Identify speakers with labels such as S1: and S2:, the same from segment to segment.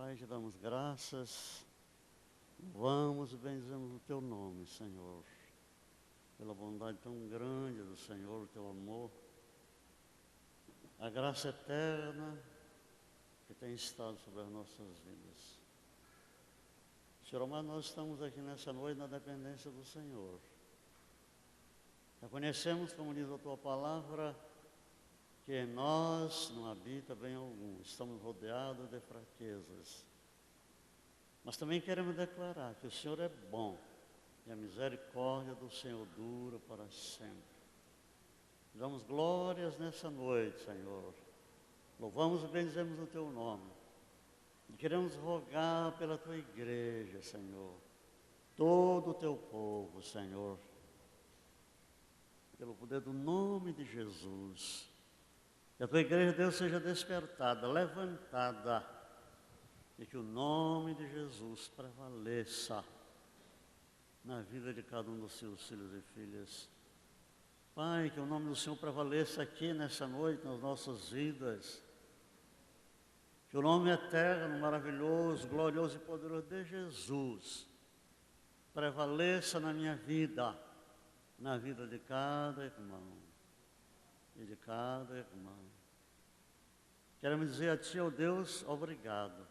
S1: Pai, te damos graças, louvamos e bendizemos o Teu nome, Senhor, pela bondade tão grande do Senhor, o Teu amor, a graça eterna que tem estado sobre as nossas vidas. Senhor amado, nós estamos aqui nessa noite na dependência do Senhor. Reconhecemos, como diz a Tua palavra, que em nós não habita bem algum, estamos rodeados de fraquezas. Mas também queremos declarar que o Senhor é bom e a misericórdia do Senhor dura para sempre. Damos glórias nessa noite, Senhor. Louvamos e bendizemos o Teu nome. E queremos rogar pela Tua igreja, Senhor. Todo o Teu povo, Senhor. Pelo poder do nome de Jesus. Que a Tua igreja, Deus, seja despertada, levantada. E que o nome de Jesus prevaleça na vida de cada um dos Seus filhos e filhas. Pai, que o nome do Senhor prevaleça aqui nessa noite, nas nossas vidas. Que o nome eterno, maravilhoso, glorioso e poderoso de Jesus prevaleça na minha vida, na vida de cada irmão e de cada irmã. Queremos dizer a Ti, ó Deus, obrigado,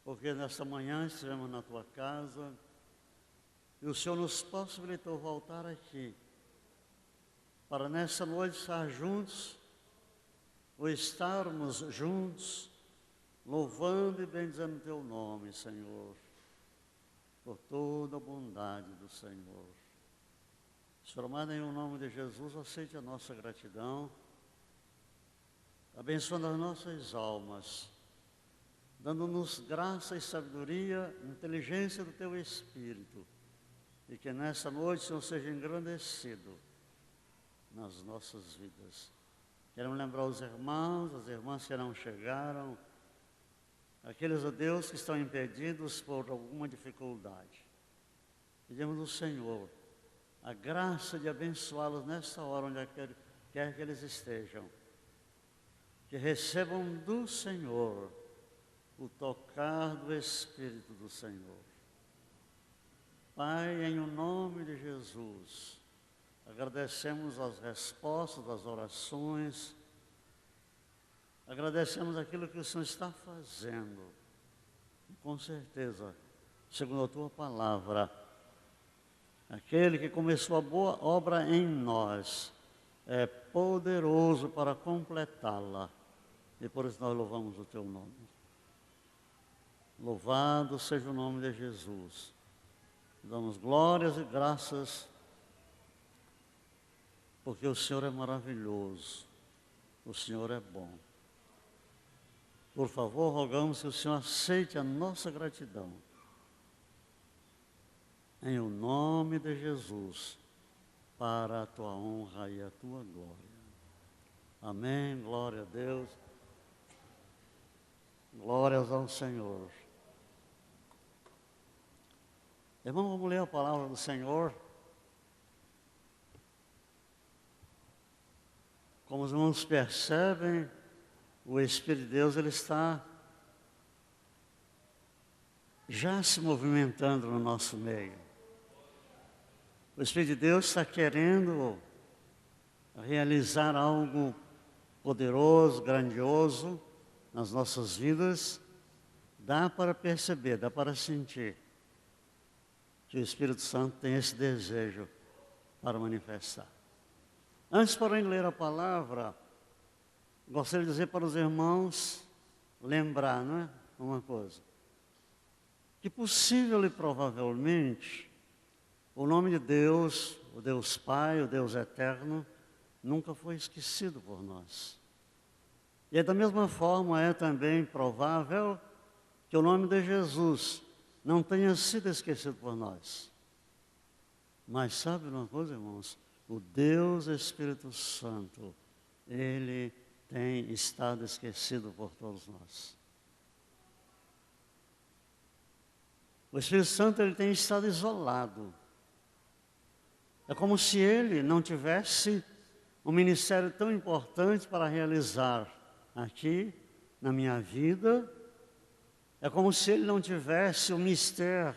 S1: porque nesta manhã estivemos na Tua casa e o Senhor nos possibilitou voltar aqui, para nessa noite estar juntos, ou estarmos juntos, louvando e bendizendo o Teu nome, Senhor, por toda a bondade do Senhor. Senhor amado, em nome de Jesus, aceite a nossa gratidão, abençoando as nossas almas, dando-nos graça e sabedoria, inteligência do Teu Espírito, e que nessa noite o Senhor seja engrandecido nas nossas vidas. Queremos lembrar os irmãos, as irmãs que não chegaram, aqueles, ó Deus, que estão impedidos por alguma dificuldade. Pedimos ao Senhor a graça de abençoá-los nesta hora, onde quer que eles estejam. Que recebam do Senhor o tocar do Espírito do Senhor. Pai, em o nome de Jesus, agradecemos as respostas das orações, agradecemos aquilo que o Senhor está fazendo. E com certeza, segundo a Tua palavra, aquele que começou a boa obra em nós é poderoso para completá-la. E por isso nós louvamos o Teu nome. Louvado seja o nome de Jesus. Damos glórias e graças, porque o Senhor é maravilhoso, o Senhor é bom. Por favor, rogamos que o Senhor aceite a nossa gratidão. Em o nome de Jesus, para a Tua honra e a Tua glória. Amém, glória a Deus. Glórias ao Senhor. Irmão, vamos ler a palavra do Senhor. Como os irmãos percebem, o Espírito de Deus, ele está já se movimentando no nosso meio. O Espírito de Deus está querendo realizar algo poderoso, grandioso nas nossas vidas. Dá para perceber, dá para sentir que o Espírito Santo tem esse desejo para manifestar. Antes, porém, de ler a palavra, gostaria de dizer para os irmãos, lembrar, não é? Uma coisa. Que possível e provavelmente, o nome de Deus, o Deus Pai, o Deus Eterno, nunca foi esquecido por nós. E da mesma forma é também provável que o nome de Jesus não tenha sido esquecido por nós. Mas sabe uma coisa, irmãos? O Deus Espírito Santo, Ele tem estado esquecido por todos nós. O Espírito Santo, ele tem estado isolado. É como se ele não tivesse um ministério tão importante para realizar aqui, na minha vida É como se ele não tivesse o mistério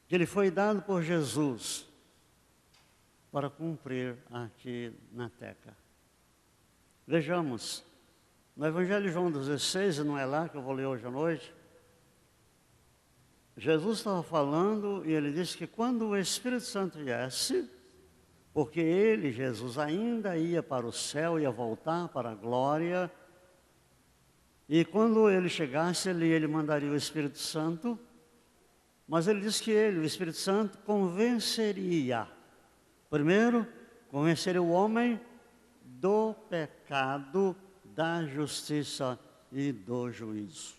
S1: que ele foi dado por Jesus para cumprir aqui na terra. Vejamos, no Evangelho de João 16, e não é lá que eu vou ler hoje à noite, Jesus estava falando e ele disse que quando o Espírito Santo viesse, porque ele, Jesus, ainda ia para o céu, ia voltar para a glória, e quando ele chegasse ali, ele mandaria o Espírito Santo, mas ele disse que ele, o Espírito Santo, convenceria. Primeiro, convenceria o homem do pecado, da justiça e do juízo.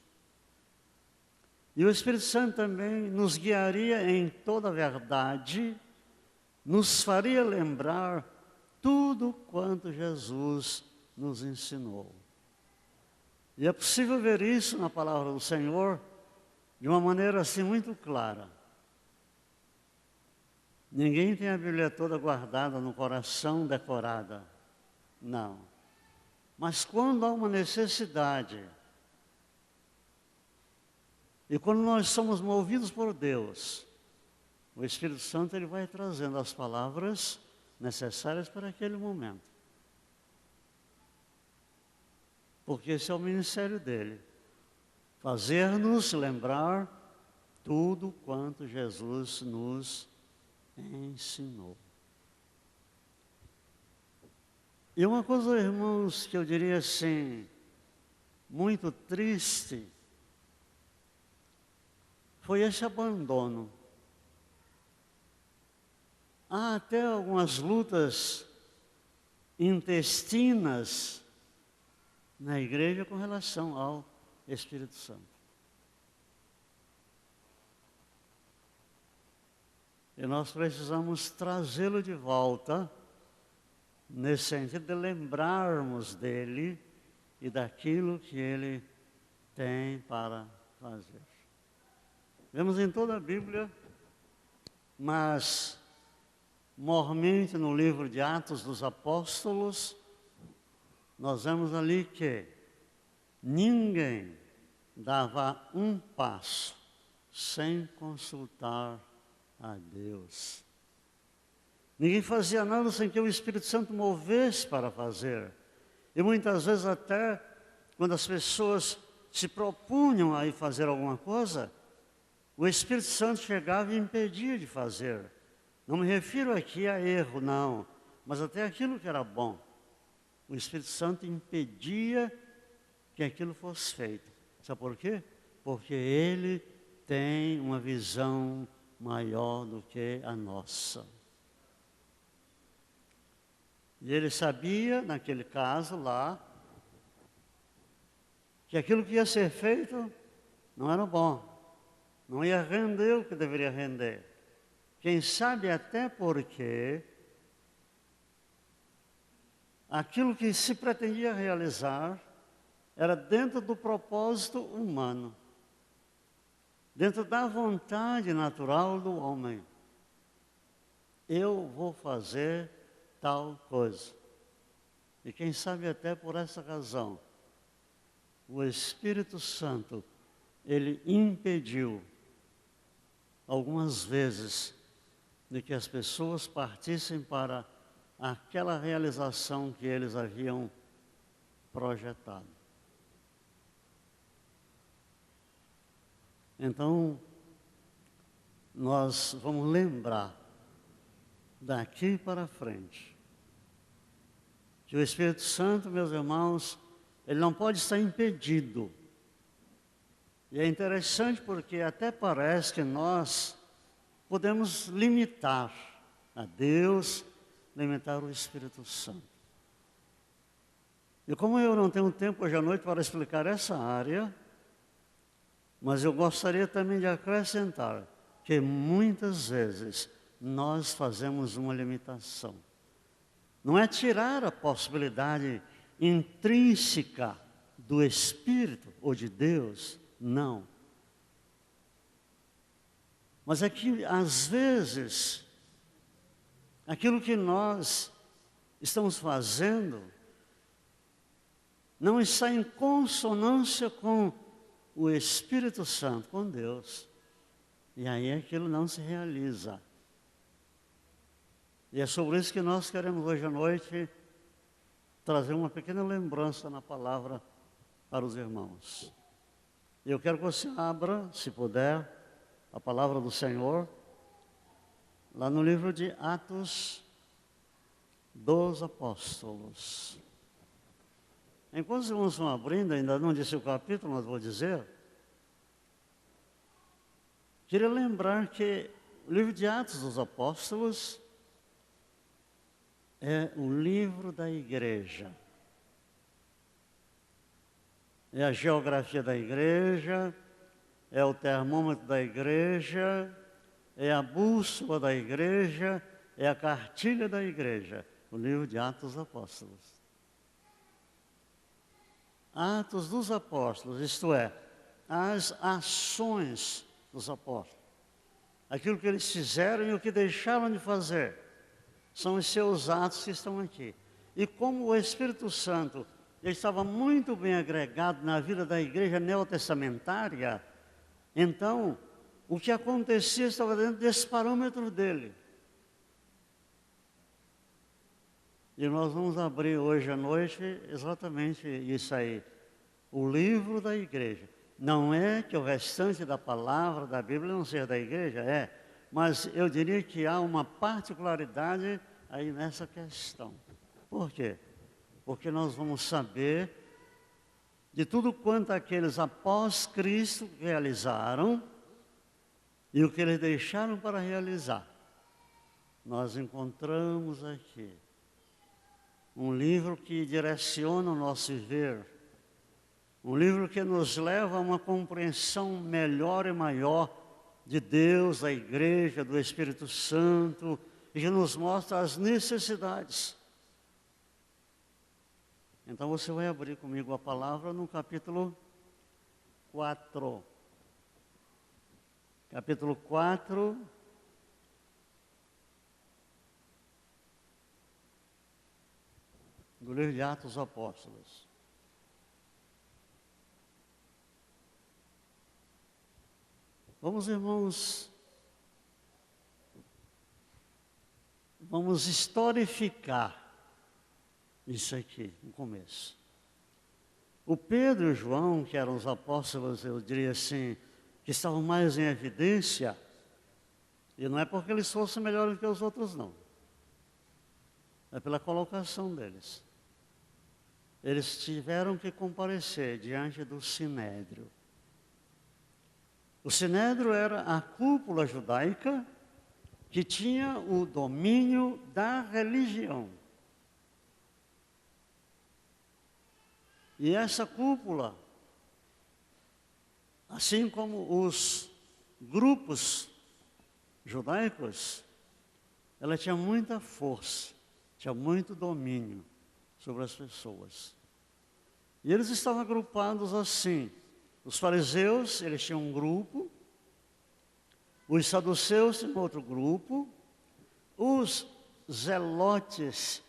S1: E o Espírito Santo também nos guiaria em toda a verdade, nos faria lembrar tudo quanto Jesus nos ensinou. E é possível ver isso na palavra do Senhor de uma maneira assim muito clara. Ninguém tem a Bíblia toda guardada no coração, decorada. Não. Mas quando há uma necessidade, e quando nós somos movidos por Deus, o Espírito Santo ele vai trazendo as palavras necessárias para aquele momento. Porque esse é o ministério dele. Fazer-nos lembrar tudo quanto Jesus nos ensinou. E uma coisa, irmãos, que eu diria assim, muito triste, foi esse abandono. Há até algumas lutas intestinas na igreja com relação ao Espírito Santo. E nós precisamos trazê-lo de volta, nesse sentido de lembrarmos dele e daquilo que ele tem para fazer. Vemos em toda a Bíblia, mas mormente no livro de Atos dos Apóstolos, nós vemos ali que ninguém dava um passo sem consultar a Deus. Ninguém fazia nada sem que o Espírito Santo movesse para fazer. E muitas vezes até, quando as pessoas se propunham a ir fazer alguma coisa, o Espírito Santo chegava e impedia de fazer. Não me refiro aqui a erro, não, mas até aquilo que era bom. O Espírito Santo impedia que aquilo fosse feito. Sabe por quê? Porque ele tem uma visão maior do que a nossa. E ele sabia, naquele caso lá, que aquilo que ia ser feito não era bom. Não ia render o que deveria render. Quem sabe até porque aquilo que se pretendia realizar era dentro do propósito humano, dentro da vontade natural do homem. Eu vou fazer tal coisa. E quem sabe até por essa razão, o Espírito Santo, ele impediu algumas vezes de que as pessoas partissem para aquela realização que eles haviam projetado. Então, nós vamos lembrar daqui para frente que o Espírito Santo, meus irmãos, ele não pode estar impedido. E é interessante porque até parece que nós podemos limitar a Deus, limitar o Espírito Santo. E como eu não tenho tempo hoje à noite para explicar essa área, mas eu gostaria também de acrescentar que muitas vezes nós fazemos uma limitação. Não é tirar a possibilidade intrínseca do Espírito ou de Deus, não. Mas é que, às vezes, aquilo que nós estamos fazendo não está em consonância com o Espírito Santo, com Deus. E aí aquilo não se realiza. E é sobre isso que nós queremos hoje à noite trazer uma pequena lembrança na palavra para os irmãos. E eu quero que você abra, se puder, a palavra do Senhor, lá no livro de Atos dos Apóstolos. Enquanto os irmãos vão abrindo, ainda não disse o capítulo, mas vou dizer. Queria lembrar que o livro de Atos dos Apóstolos é o livro da igreja. É a geografia da igreja, é o termômetro da igreja, é a bússola da igreja, é a cartilha da igreja. O livro de Atos dos Apóstolos. Atos dos Apóstolos, isto é, as ações dos apóstolos. Aquilo que eles fizeram e o que deixaram de fazer. São os seus atos que estão aqui. E como o Espírito Santo ele estava muito bem agregado na vida da igreja neotestamentária, então o que acontecia estava dentro desse parâmetro dele. E nós vamos abrir hoje à noite exatamente isso aí. O livro da igreja. Não é que o restante da palavra da Bíblia não seja da igreja, mas eu diria que há uma particularidade aí nessa questão. Por quê? Porque nós vamos saber de tudo quanto aqueles após Cristo realizaram e o que eles deixaram para realizar. Nós encontramos aqui um livro que direciona o nosso viver, um livro que nos leva a uma compreensão melhor e maior de Deus, da igreja, do Espírito Santo, e que nos mostra as necessidades. Então você vai abrir comigo a palavra no capítulo 4. Capítulo 4. Do livro de Atos dos Apóstolos. Vamos, irmãos, vamos historificar isso aqui, no começo. O Pedro e o João, que eram os apóstolos, eu diria assim, que estavam mais em evidência, e não é porque eles fossem melhores que os outros, não. É pela colocação deles. Eles tiveram que comparecer diante do Sinédrio. O Sinédrio era a cúpula judaica que tinha o domínio da religião. E essa cúpula, assim como os grupos judaicos, ela tinha muita força, tinha muito domínio sobre as pessoas. E eles estavam agrupados assim. Os fariseus, eles tinham um grupo, os saduceus tinham outro grupo, os zelotes,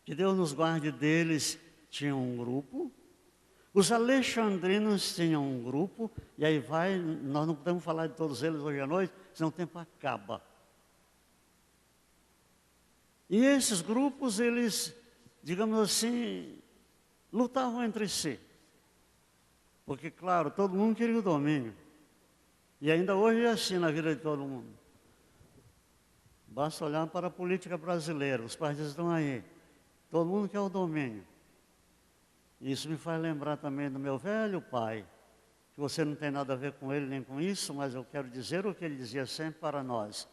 S1: que Deus nos guarde deles, tinham um grupo, os alexandrinos tinham um grupo, e aí vai, nós não podemos falar de todos eles hoje à noite, senão o tempo acaba. E esses grupos, eles, digamos assim, lutavam entre si. Porque, claro, todo mundo queria o domínio. E ainda hoje é assim na vida de todo mundo. Basta olhar para a política brasileira, os partidos estão aí. Todo mundo quer o domínio. Isso me faz lembrar também do meu velho pai, que você não tem nada a ver com ele nem com isso, mas eu quero dizer o que ele dizia sempre para nós.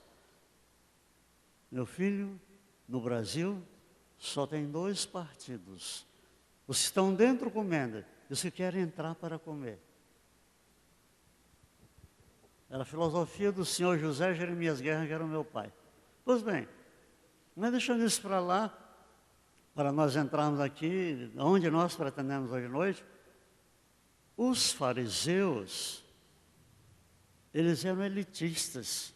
S1: Meu filho, no Brasil, só tem 2 partidos. Os que estão dentro comendo, e os que querem entrar para comer. Era a filosofia do senhor José Jeremias Guerra, que era o meu pai. Pois bem, mas deixando isso para lá, para nós entrarmos aqui, onde nós pretendemos hoje à noite, os fariseus, eles eram elitistas.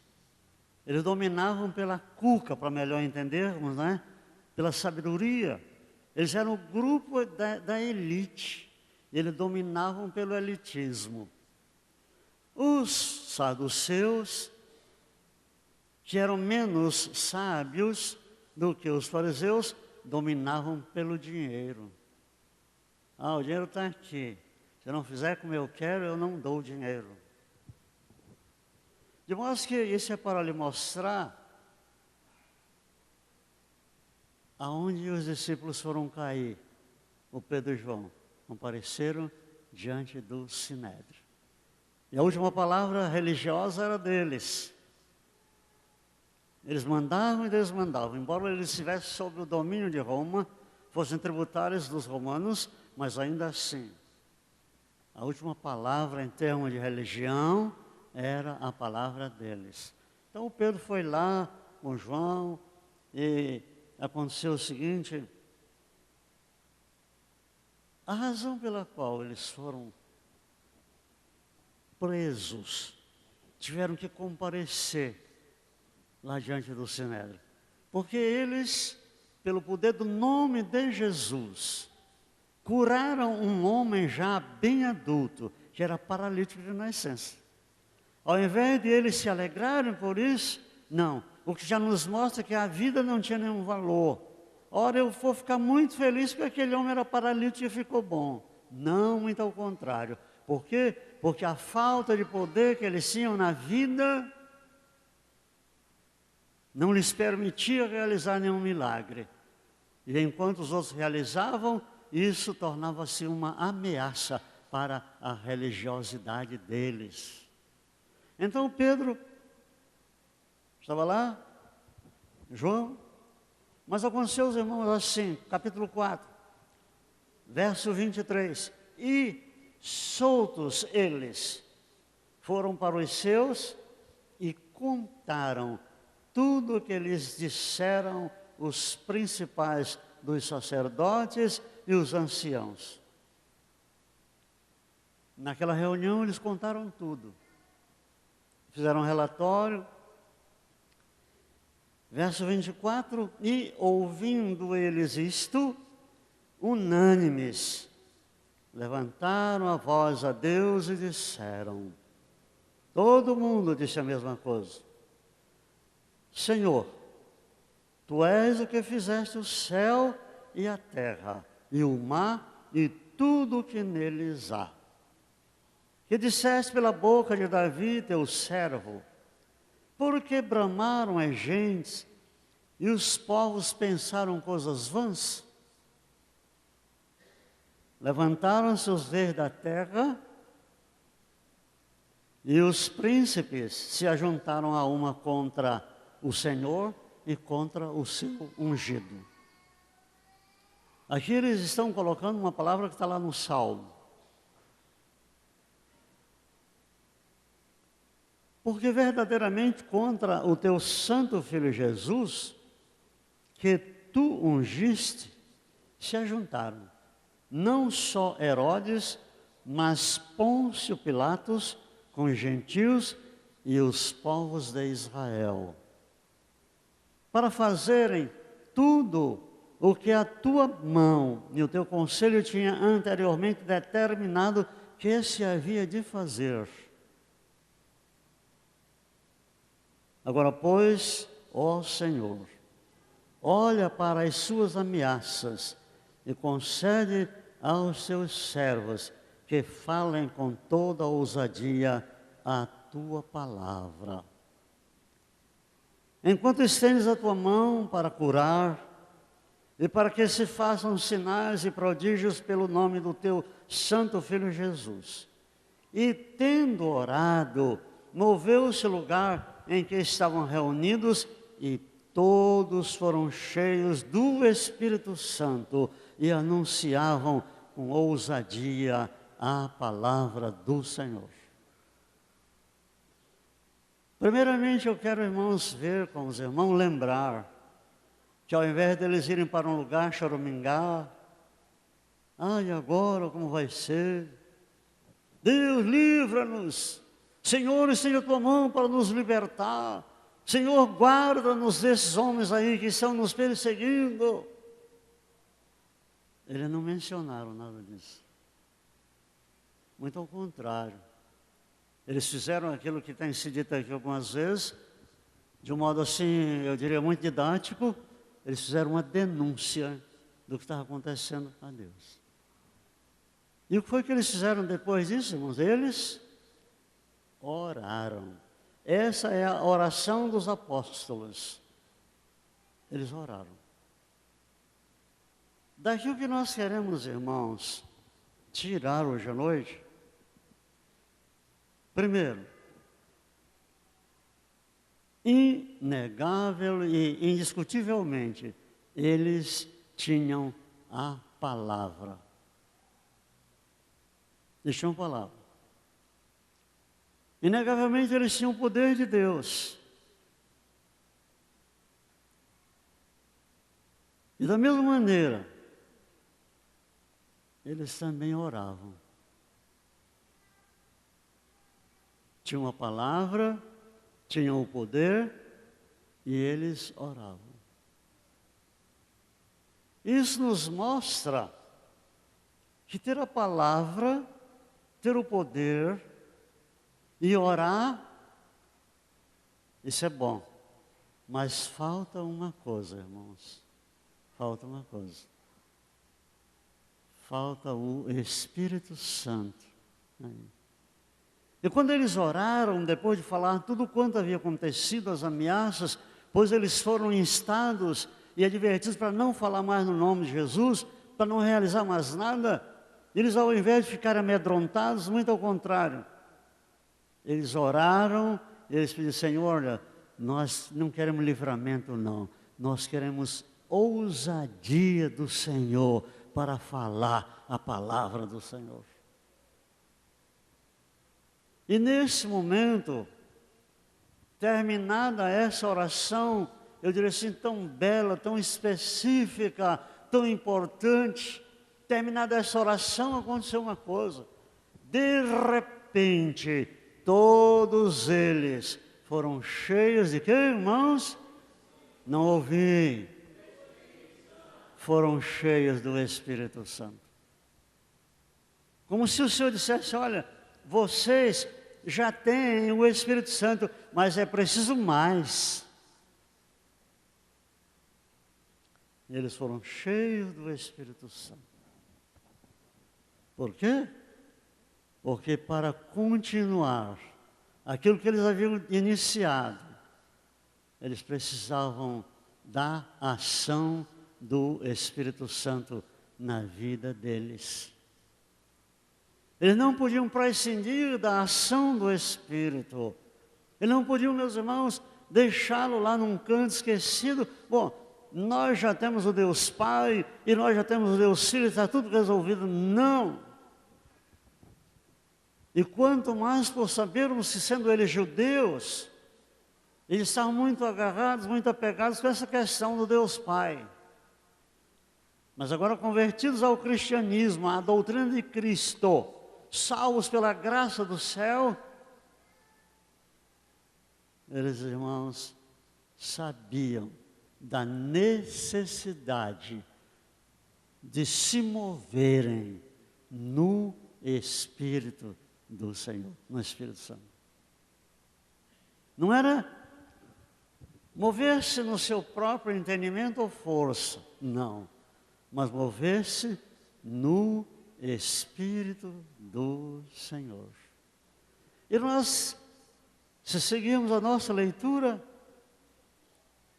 S1: Eles dominavam pela cuca, para melhor entendermos, né? Pela sabedoria. Eles eram o grupo da elite. Eles dominavam pelo elitismo. Os saduceus, que eram menos sábios do que os fariseus, dominavam pelo dinheiro. Ah, o dinheiro está aqui. Se eu não fizer como eu quero, eu não dou o dinheiro. De modo que isso é para lhe mostrar aonde os discípulos foram cair. O Pedro e João compareceram diante do Sinédrio. E a última palavra religiosa era deles. Eles mandavam e desmandavam. Embora eles estivessem sob o domínio de Roma, fossem tributários dos romanos, mas ainda assim, a última palavra em termos de religião era a palavra deles. Então o Pedro foi lá com João e aconteceu o seguinte: a razão pela qual eles foram presos, tiveram que comparecer lá diante do Sinédrio, porque eles, pelo poder do nome de Jesus, curaram um homem já bem adulto, que era paralítico de nascença. Ao invés de eles se alegrarem por isso, não, o que já nos mostra que a vida não tinha nenhum valor. Ora, eu vou ficar muito feliz porque aquele homem era paralítico e ficou bom. Não, muito ao contrário. Por quê? Porque a falta de poder que eles tinham na vida não lhes permitia realizar nenhum milagre. E enquanto os outros realizavam, isso tornava-se uma ameaça para a religiosidade deles. Então Pedro estava lá, João, mas aconteceu, os irmãos, assim, capítulo 4, verso 23. E soltos eles foram para os seus e contaram tudo o que lhes disseram os principais dos sacerdotes e os anciãos. Naquela reunião eles contaram tudo. Fizeram um relatório. Verso 24, e ouvindo eles isto, unânimes, levantaram a voz a Deus e disseram, todo mundo disse a mesma coisa: Senhor, Tu és o que fizeste o céu e a terra, e o mar e tudo o que neles há. Que disseste pela boca de Davi, teu servo, porque bramaram as gentes e os povos pensaram coisas vãs? Levantaram-se os reis da terra e os príncipes se ajuntaram a uma contra o Senhor e contra o seu ungido. Aqui eles estão colocando uma palavra que está lá no Salmo. Porque verdadeiramente contra o teu santo Filho Jesus, que tu ungiste, se ajuntaram, não só Herodes, mas Pôncio Pilatos, com os gentios e os povos de Israel, para fazerem tudo o que a tua mão e o teu conselho tinha anteriormente determinado que se havia de fazer. Agora, pois, ó Senhor, olha para as suas ameaças e concede aos seus servos que falem com toda ousadia a tua palavra. Enquanto estendes a tua mão para curar e para que se façam sinais e prodígios pelo nome do teu santo Filho Jesus. E tendo orado, moveu-se o lugar em que estavam reunidos, e todos foram cheios do Espírito Santo e anunciavam com ousadia a palavra do Senhor. Primeiramente, eu quero, irmãos, ver com os irmãos, lembrar que ao invés deles irem para um lugar choramingar, e agora como vai ser? Deus, livra-nos! Senhor, estende a tua mão para nos libertar. Senhor, guarda-nos desses homens aí que estão nos perseguindo. Eles não mencionaram nada disso. Muito ao contrário. Eles fizeram aquilo que tem sido dito aqui algumas vezes, de um modo assim, eu diria muito didático, eles fizeram uma denúncia do que estava acontecendo a Deus. E o que foi que eles fizeram depois disso, irmãos? Eles oraram. Essa é a oração dos apóstolos. Eles oraram. Daqui o que nós queremos, irmãos, tirar hoje à noite. Primeiro, inegável e indiscutivelmente, eles tinham a palavra. Eles tinham a palavra. Inegavelmente eles tinham o poder de Deus. E da mesma maneira, eles também oravam. Tinham a palavra, tinham o poder e eles oravam. Isso nos mostra que ter a palavra, ter o poder e orar, isso é bom. Mas falta uma coisa, irmãos. Falta uma coisa. Falta o Espírito Santo. E quando eles oraram, depois de falar tudo quanto havia acontecido, as ameaças, pois eles foram instados e advertidos para não falar mais no nome de Jesus, para não realizar mais nada, eles ao invés de ficarem amedrontados, muito ao contrário, eles oraram, eles pediram, Senhor, olha, nós não queremos livramento não, nós queremos ousadia do Senhor para falar a palavra do Senhor. E nesse momento, terminada essa oração, eu diria assim, tão bela, tão específica, tão importante, terminada essa oração, aconteceu uma coisa. De repente, todos eles foram cheios de quê, irmãos? Não ouvi. Foram cheios do Espírito Santo. Como se o Senhor dissesse, olha, vocês já têm o Espírito Santo, mas é preciso mais. Eles foram cheios do Espírito Santo. Por quê? Porque para continuar aquilo que eles haviam iniciado, eles precisavam da ação do Espírito Santo na vida deles. Eles não podiam prescindir da ação do Espírito. Eles não podiam, meus irmãos, deixá-lo lá num canto esquecido. Bom, nós já temos o Deus Pai e nós já temos o Deus Filho, está tudo resolvido. Não! E quanto mais por sabermos que, sendo eles judeus, eles estavam muito agarrados, muito apegados com essa questão do Deus Pai. Mas agora convertidos ao cristianismo, à doutrina de Cristo, salvos pela graça do céu, eles, irmãos, sabiam da necessidade de se moverem no Espírito do Senhor, no Espírito Santo. Não era mover-se no seu próprio entendimento ou força, não, mas mover-se no Espírito do Senhor. E nós, se seguirmos a nossa leitura,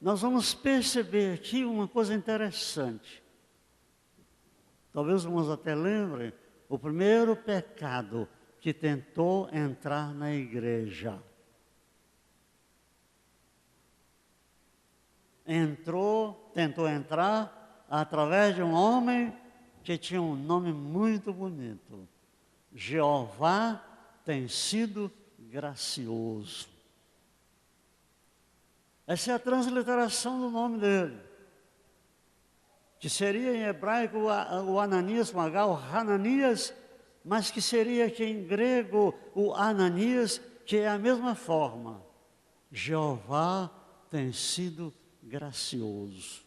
S1: nós vamos perceber aqui uma coisa interessante. Talvez os irmãos até lembrem, o primeiro pecado que tentou entrar na igreja. Tentou entrar através de um homem que tinha um nome muito bonito. Jeová tem sido gracioso. Essa é a transliteração do nome dele, que seria em hebraico o Ananias com H, o Hananias, mas que seria aqui em grego o Ananias, que é a mesma forma. Jeová tem sido gracioso.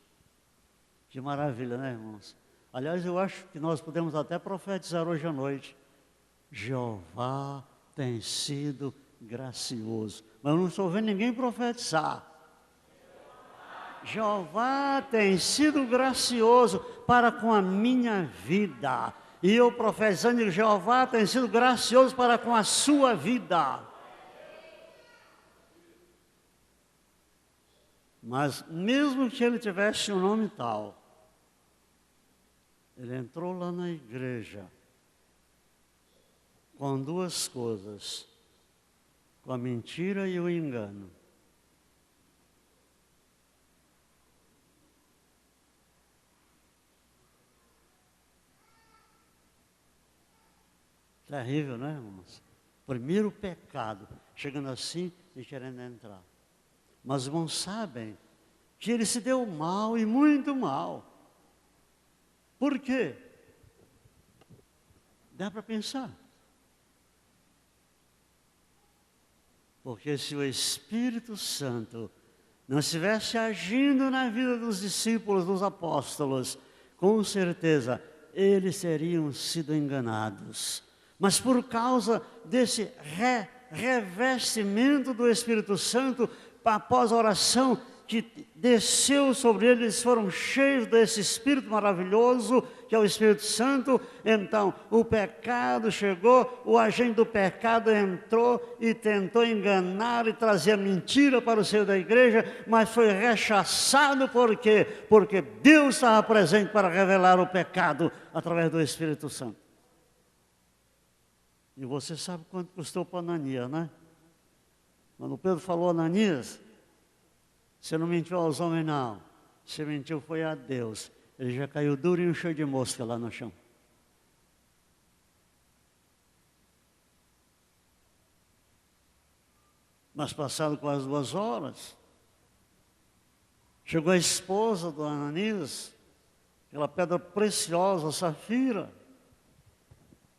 S1: Que maravilha, né, irmãos? Aliás, eu acho que nós podemos até profetizar hoje à noite. Jeová tem sido gracioso. Mas eu não estou vendo ninguém profetizar. Jeová tem sido gracioso para com a minha vida. E eu profetizando que Jeová tem sido gracioso para com a sua vida. Mas mesmo que ele tivesse um nome tal, ele entrou lá na igreja com duas coisas, com a mentira e o engano. Terrível, né, irmãos? Primeiro pecado, chegando assim e querendo entrar. Mas os irmãos sabem que ele se deu mal e muito mal. Por quê? Dá para pensar. Porque se o Espírito Santo não estivesse agindo na vida dos discípulos, dos apóstolos, com certeza eles teriam sido enganados. Mas por causa desse revestimento do Espírito Santo, após a oração que desceu sobre eles, eles foram cheios desse Espírito maravilhoso, que é o Espírito Santo. Então o pecado chegou, o agente do pecado entrou e tentou enganar e trazer mentira para o seio da igreja, mas foi rechaçado. Por quê? Porque Deus estava presente para revelar o pecado através do Espírito Santo. E você sabe quanto custou para Ananias, né? Quando Pedro falou, Ananias, você não mentiu aos homens, não. Você mentiu foi a Deus. Ele já caiu durinho, cheio de mosca lá no chão. Mas passado quase 2 horas, chegou a esposa do Ananias, aquela pedra preciosa, safira.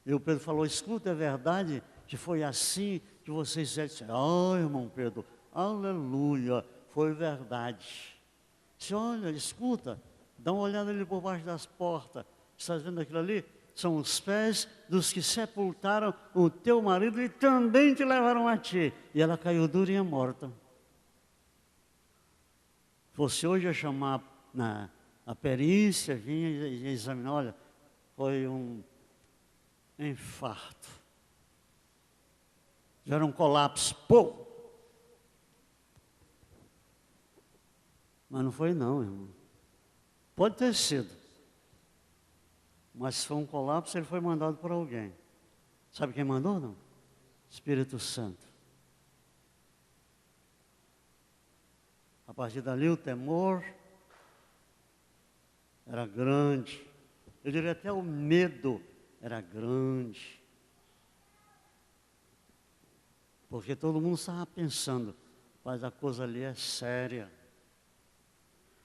S1: E o Pedro falou, escuta, é verdade que foi assim que vocês disseram? Irmão Pedro, aleluia, foi verdade. Você olha, escuta, dá uma olhada ali por baixo das portas. Está vendo aquilo ali? São os pés dos que sepultaram o teu marido e também te levaram a ti. E ela caiu dura e morta. Você hoje ia chamar a perícia, vinha e examinar, olha, foi um infarto. Já era um colapso, pô! Mas não foi não, irmão. Pode ter sido. Mas se foi um colapso, ele foi mandado por alguém. Sabe quem mandou, não? Espírito Santo. A partir dali o temor era grande. Eu diria até o medo era grande. Porque todo mundo estava pensando, mas a coisa ali é séria.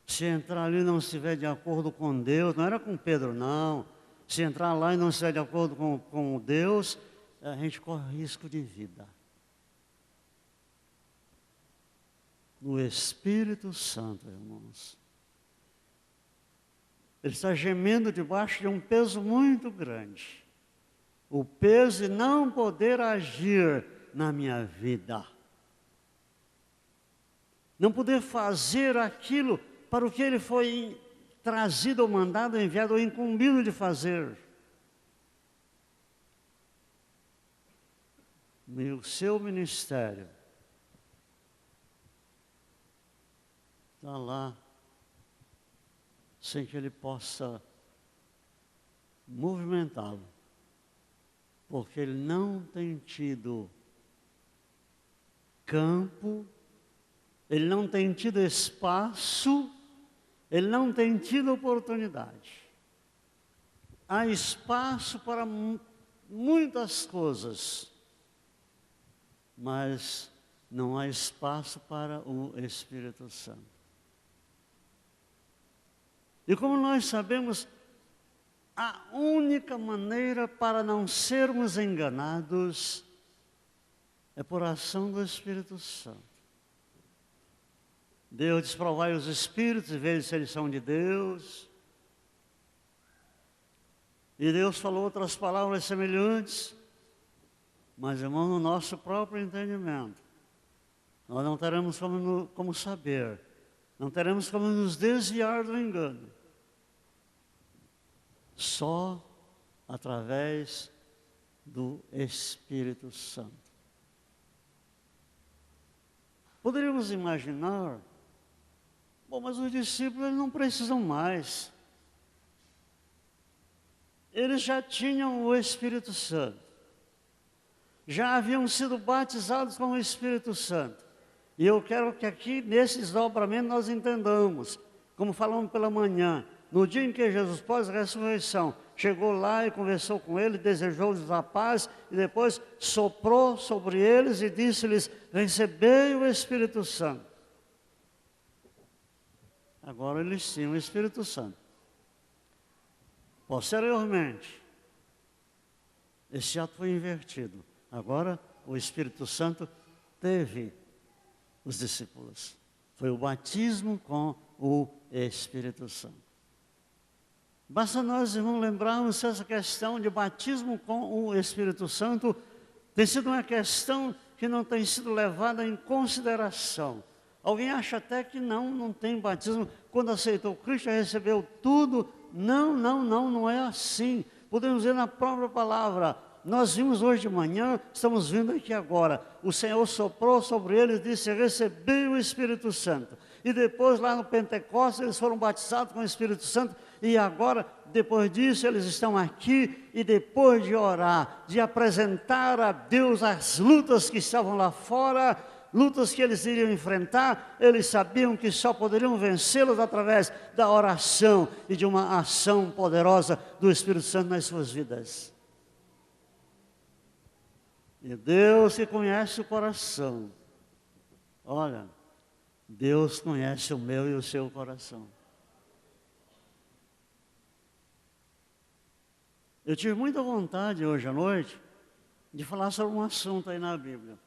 S1: Se entrar ali e não estiver de acordo com Deus, não era com Pedro, não. Se entrar lá e não estiver de acordo com Deus, a gente corre risco de vida. No Espírito Santo, irmãos. Ele está gemendo debaixo de um peso muito grande. O peso de não poder agir na minha vida. Não poder fazer aquilo para o que ele foi trazido, ou mandado, ou enviado, ou incumbido de fazer. E o seu ministério está lá, sem que ele possa movimentá-lo, porque ele não tem tido campo, ele não tem tido espaço, ele não tem tido oportunidade. Há espaço para muitas coisas, mas não há espaço para o Espírito Santo. E como nós sabemos, a única maneira para não sermos enganados é por ação do Espírito Santo. Deus diz, provai os Espíritos e veja se eles são de Deus. E Deus falou outras palavras semelhantes, mas, irmão, no nosso próprio entendimento, nós não teremos como saber, não teremos como nos desviar do engano. Só através do Espírito Santo. Poderíamos imaginar, bom, mas os discípulos não precisam mais. Eles já tinham o Espírito Santo. Já haviam sido batizados com o Espírito Santo. E eu quero que aqui, nesse desdobramento, nós entendamos, como falamos pela manhã, no dia em que Jesus, pós-ressurreição, chegou lá e conversou com eles, desejou-lhes a paz, e depois soprou sobre eles e disse-lhes: recebei o Espírito Santo. Agora eles tinham o Espírito Santo. Posteriormente, esse ato foi invertido. Agora o Espírito Santo teve os discípulos. Foi o batismo com o Espírito Santo. Basta nós, irmãos, lembrarmos que essa questão de batismo com o Espírito Santo tem sido uma questão que não tem sido levada em consideração. Alguém acha até que não tem batismo. Quando aceitou Cristo, recebeu tudo. Não é assim. Podemos ver na própria palavra. Nós vimos hoje de manhã, estamos vendo aqui agora. O Senhor soprou sobre eles e disse: recebei o Espírito Santo. E depois, lá no Pentecostes, eles foram batizados com o Espírito Santo. E agora, depois disso, eles estão aqui. E depois de orar, de apresentar a Deus as lutas que estavam lá fora, lutas que eles iriam enfrentar, eles sabiam que só poderiam vencê-las através da oração e de uma ação poderosa do Espírito Santo nas suas vidas. E Deus que conhece o coração, olha, Deus conhece o meu e o seu coração. Eu tive muita vontade hoje à noite de falar sobre um assunto aí na Bíblia.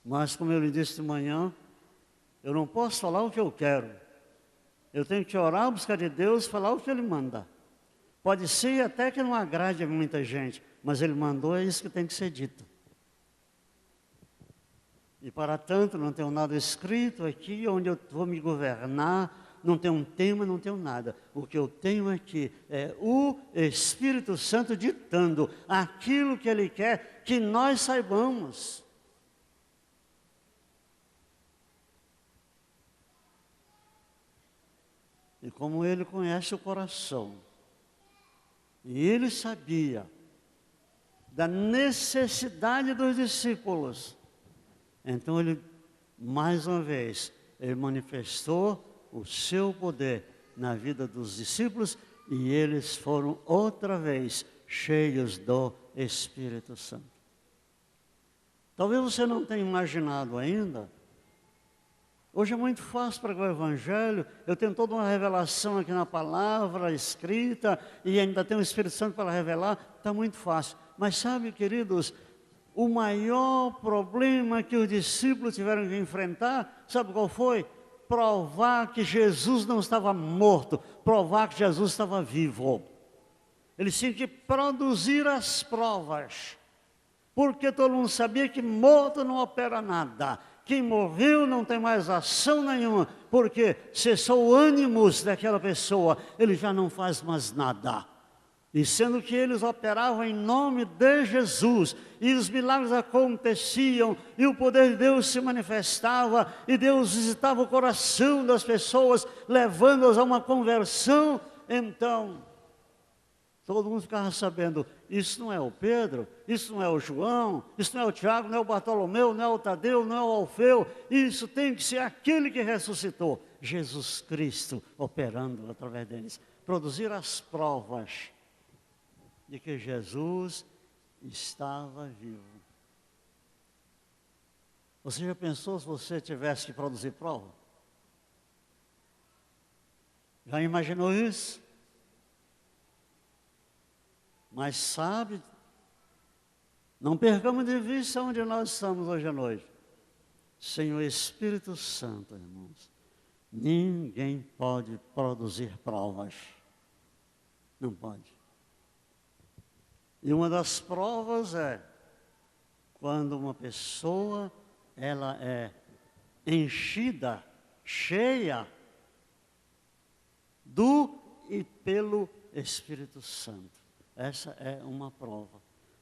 S1: Mas, como eu lhe disse de manhã, eu não posso falar o que eu quero. Eu tenho que orar, buscar de Deus, falar o que Ele manda. Pode ser até que não agrade a muita gente, mas Ele mandou, é isso que tem que ser dito. E para tanto, não tenho nada escrito aqui onde eu vou me governar, não tenho um tema, não tenho nada. O que eu tenho aqui é o Espírito Santo ditando aquilo que Ele quer que nós saibamos. E como Ele conhece o coração, e Ele sabia da necessidade dos discípulos, então Ele, mais uma vez, Ele manifestou o seu poder na vida dos discípulos, e eles foram outra vez cheios do Espírito Santo. Talvez você não tenha imaginado ainda. Hoje é muito fácil pregar o Evangelho, eu tenho toda uma revelação aqui na palavra escrita, e ainda tem o Espírito Santo para revelar, está muito fácil. Mas sabe, queridos, o maior problema que os discípulos tiveram que enfrentar, sabe qual foi? Provar que Jesus não estava morto, provar que Jesus estava vivo. Eles tinham que produzir as provas, porque todo mundo sabia que morto não opera nada. Quem morreu não tem mais ação nenhuma, porque cessou o ânimos daquela pessoa, ele já não faz mais nada. E sendo que eles operavam em nome de Jesus, e os milagres aconteciam, e o poder de Deus se manifestava, e Deus visitava o coração das pessoas, levando-as a uma conversão, então todo mundo ficava sabendo: isso não é o Pedro, isso não é o João, isso não é o Tiago, não é o Bartolomeu, não é o Tadeu, não é o Alfeu, isso tem que ser aquele que ressuscitou, Jesus Cristo operando através deles. Produzir as provas de que Jesus estava vivo. Você já pensou se você tivesse que produzir prova? Já imaginou isso? Mas sabe, não percamos de vista onde nós estamos hoje à noite. Sem o Espírito Santo, irmãos, ninguém pode produzir provas. Não pode. E uma das provas é quando uma pessoa ela é enchida, cheia do e pelo Espírito Santo. Essa é uma prova.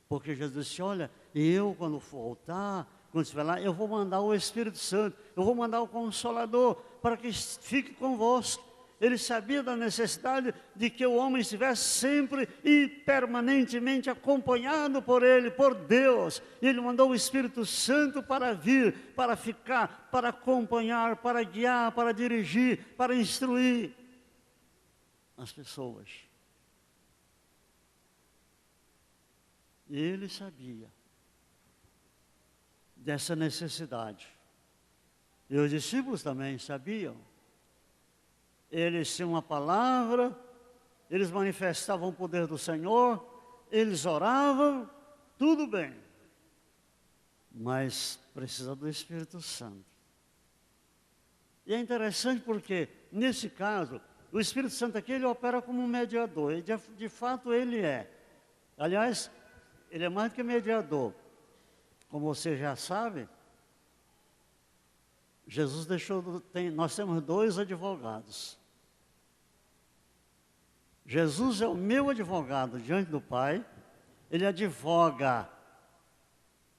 S1: Porque Jesus disse, olha, eu quando voltar, quando estiver lá, eu vou mandar o Espírito Santo, eu vou mandar o Consolador, para que fique convosco. Ele sabia da necessidade de que o homem estivesse sempre e permanentemente acompanhado por Ele, por Deus. E Ele mandou o Espírito Santo para vir, para ficar, para acompanhar, para guiar, para dirigir, para instruir as pessoas. E Ele sabia dessa necessidade. E os discípulos também sabiam. Eles tinham uma palavra, eles manifestavam o poder do Senhor, eles oravam, tudo bem. Mas precisa do Espírito Santo. E é interessante porque, nesse caso, o Espírito Santo aqui, ele opera como um mediador. E de fato ele é. Aliás, ele é mais do que mediador. Como você já sabe, Jesus nós temos 2 advogados. Jesus é o meu advogado diante do Pai, Ele advoga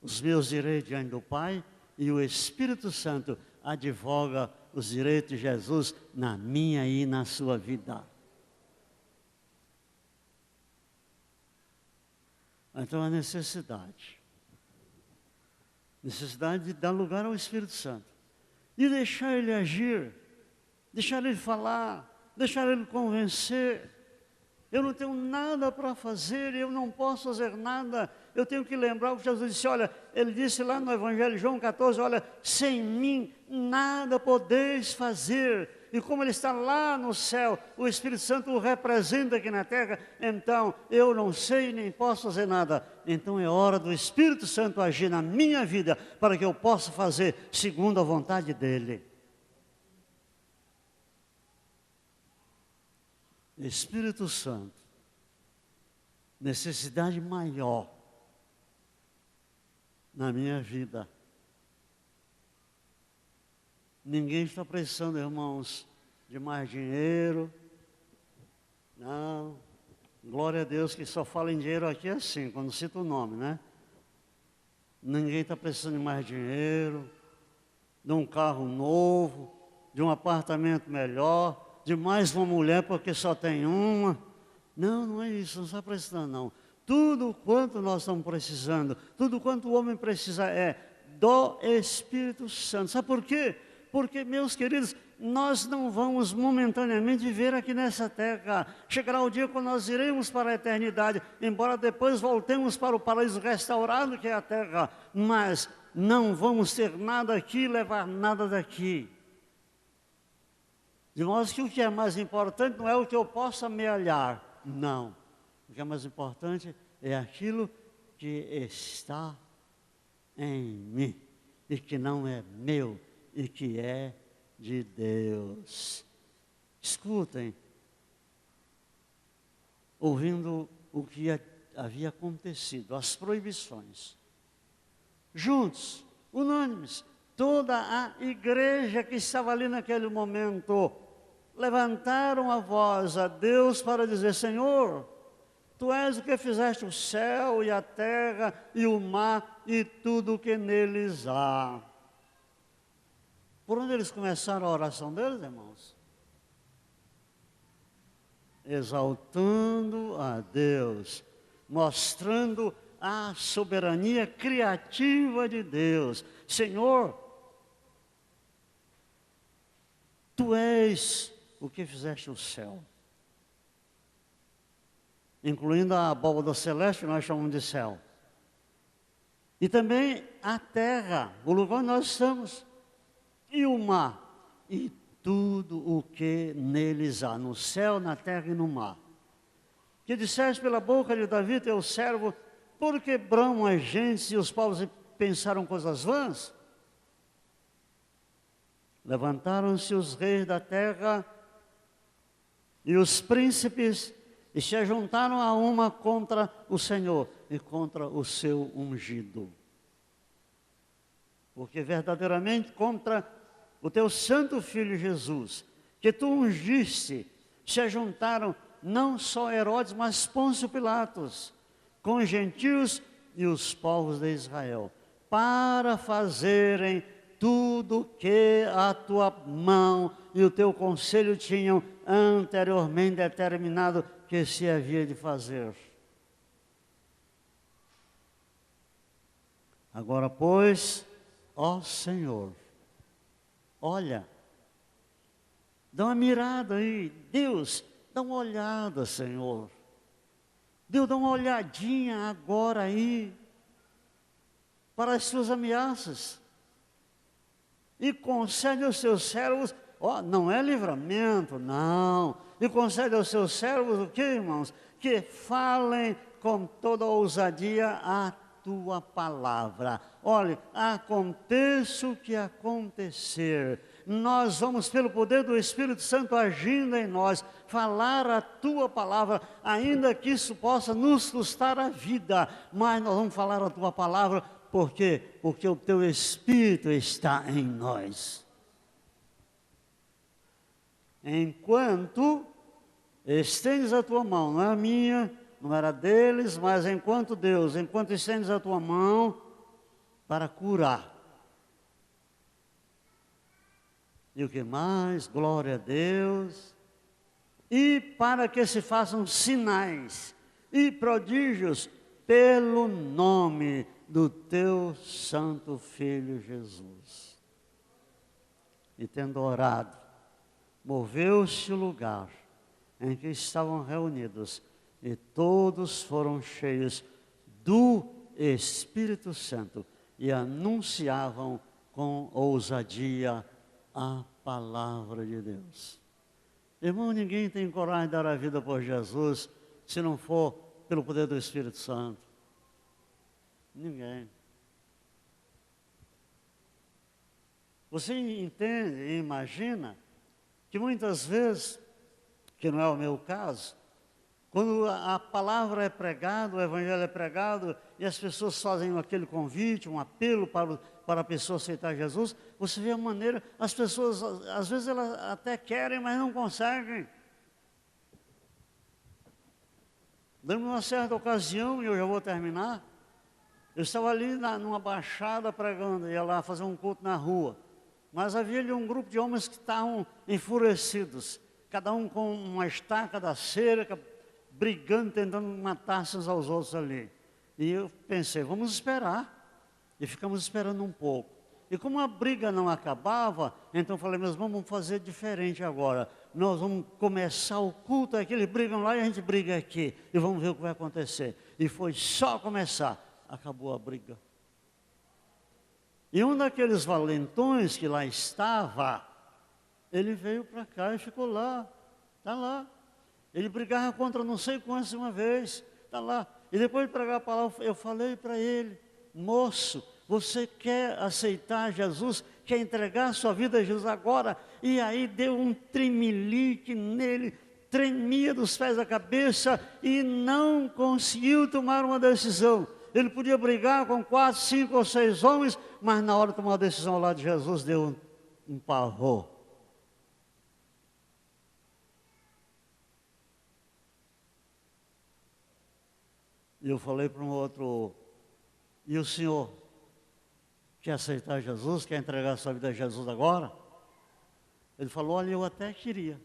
S1: os meus direitos diante do Pai, e o Espírito Santo advoga os direitos de Jesus na minha e na sua vida. Então a necessidade de dar lugar ao Espírito Santo, e deixar Ele agir, deixar Ele falar, deixar Ele convencer. Eu não tenho nada para fazer, eu não posso fazer nada. Eu tenho que lembrar o que Jesus disse, olha, Ele disse lá no Evangelho de João 14, olha, sem mim nada podeis fazer. E como Ele está lá no céu, o Espírito Santo o representa aqui na terra, então eu não sei nem posso fazer nada. Então é hora do Espírito Santo agir na minha vida, para que eu possa fazer segundo a vontade dEle. Espírito Santo, necessidade maior na minha vida. Ninguém está precisando, irmãos, de mais dinheiro. Não. Glória a Deus que só fala em dinheiro aqui assim, quando cita o nome, né? Ninguém está precisando de mais dinheiro, de um carro novo, de um apartamento melhor, de mais uma mulher porque só tem uma. Não, não é isso, não está precisando não. Tudo quanto nós estamos precisando, tudo quanto o homem precisa é do Espírito Santo. Sabe por quê? Porque, meus queridos, nós não vamos momentaneamente viver aqui nessa terra. Chegará o dia quando nós iremos para a eternidade, embora depois voltemos para o paraíso restaurado que é a terra, mas não vamos ter nada aqui, levar nada daqui. De modo que o que é mais importante não é o que eu possa amealhar, não. O que é mais importante é aquilo que está em mim e que não é meu e que é de Deus. Escutem, ouvindo o que havia acontecido, as proibições, juntos, unânimes, toda a igreja que estava ali naquele momento, levantaram a voz a Deus para dizer, Senhor, Tu és o que fizeste o céu e a terra e o mar e tudo o que neles há. Por onde eles começaram a oração deles, irmãos? Exaltando a Deus, mostrando a soberania criativa de Deus. Senhor, Tu és o que fizeste o céu, incluindo a abóbada celeste, que nós chamamos de céu, e também a terra, o lugar onde nós estamos, e o mar, e tudo o que neles há, no céu, na terra e no mar. Que disseste pela boca de Davi, teu servo, por que bramam as gentes e os povos e pensaram coisas vãs? Levantaram-se os reis da terra e os príncipes e se ajuntaram a uma contra o Senhor e contra o seu ungido. Porque verdadeiramente contra o teu santo Filho Jesus, que tu ungiste, se ajuntaram não só Herodes, mas Pôncio Pilatos, com os gentios e os povos de Israel, para fazerem tudo que a tua mão e o teu conselho tinham anteriormente determinado que se havia de fazer. Agora, pois, ó Senhor, olha, dá uma mirada aí, Deus, dá uma olhada, Senhor. Deus, dá uma olhadinha agora aí para as suas ameaças e concede aos seus servos, não é livramento, não, e concede aos seus servos o que, irmãos? Que falem com toda ousadia a tua palavra. Olha, aconteça o que acontecer, nós vamos, pelo poder do Espírito Santo agindo em nós, falar a tua palavra, ainda que isso possa nos custar a vida, mas nós vamos falar a tua palavra. Por quê? Porque o teu Espírito está em nós. Enquanto estendes a tua mão, não é a minha, não era deles, mas enquanto estendes a tua mão para curar. E o que mais? Glória a Deus. E para que se façam sinais e prodígios pelo nome do teu santo Filho Jesus. E tendo orado, moveu-se o lugar em que estavam reunidos, e todos foram cheios do Espírito Santo e anunciavam com ousadia a palavra de Deus. Irmão, ninguém tem coragem de dar a vida por Jesus se não for pelo poder do Espírito Santo. Ninguém. Você entende e imagina que muitas vezes, que não é o meu caso, quando a palavra é pregada, o evangelho é pregado, e as pessoas fazem aquele convite, um apelo para a pessoa aceitar Jesus, você vê a maneira, as pessoas, às vezes elas até querem, mas não conseguem. Lembro uma certa ocasião, e eu já vou terminar, eu estava ali numa baixada pregando, ia lá fazer um culto na rua, mas havia ali um grupo de homens que estavam enfurecidos, cada um com uma estaca da cerca, brigando, tentando matar-se uns aos outros ali. E eu pensei, vamos esperar. E ficamos esperando um pouco. E como a briga não acabava, então falei, meus irmãos, vamos fazer diferente agora. Nós vamos começar o culto aqui, eles brigam lá e a gente briga aqui. E vamos ver o que vai acontecer. E foi só começar. Acabou a briga. E um daqueles valentões que lá estava, ele veio para cá e ficou lá. Está lá. Ele brigava contra não sei quantos uma vez. Está lá. E depois de pregar a palavra, eu falei para ele, moço, você quer aceitar Jesus, quer entregar sua vida a Jesus agora? E aí deu um tremelique nele, tremia dos pés à cabeça e não conseguiu tomar uma decisão. Ele podia brigar com 4, 5 ou 6 homens, mas na hora de tomar uma decisão ao lado de Jesus, deu um pavor. E eu falei para um outro, e o senhor quer aceitar Jesus, quer entregar sua vida a Jesus agora? Ele falou, olha, eu até queria.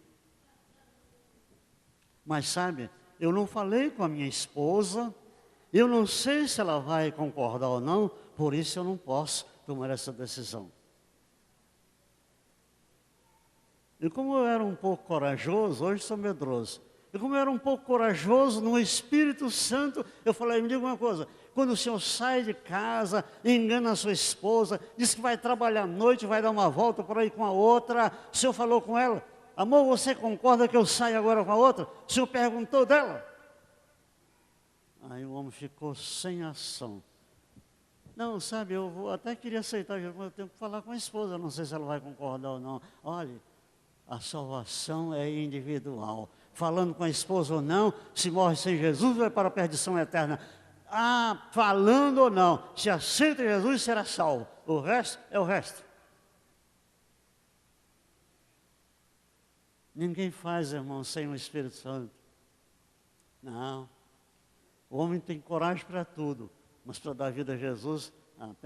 S1: Mas sabe, eu não falei com a minha esposa, eu não sei se ela vai concordar ou não, por isso eu não posso tomar essa decisão. E como eu era um pouco corajoso, hoje sou medroso, e como eu era um pouco corajoso no Espírito Santo, eu falei, me diga uma coisa, quando o senhor sai de casa, engana a sua esposa, diz que vai trabalhar à noite, vai dar uma volta por aí com a outra, o senhor falou com ela, amor, você concorda que eu saio agora com a outra? O senhor perguntou dela? Aí o homem ficou sem ação. Não, sabe, até queria aceitar, mas eu tenho que falar com a esposa, não sei se ela vai concordar ou não. Olha, a salvação é individual. falando com a esposa ou não, se morre sem Jesus vai para a perdição eterna. Ah, falando ou não, se aceita Jesus será salvo. O resto é o resto. Ninguém faz, irmão, sem o Espírito Santo. Não. O homem tem coragem para tudo, mas para dar vida a Jesus,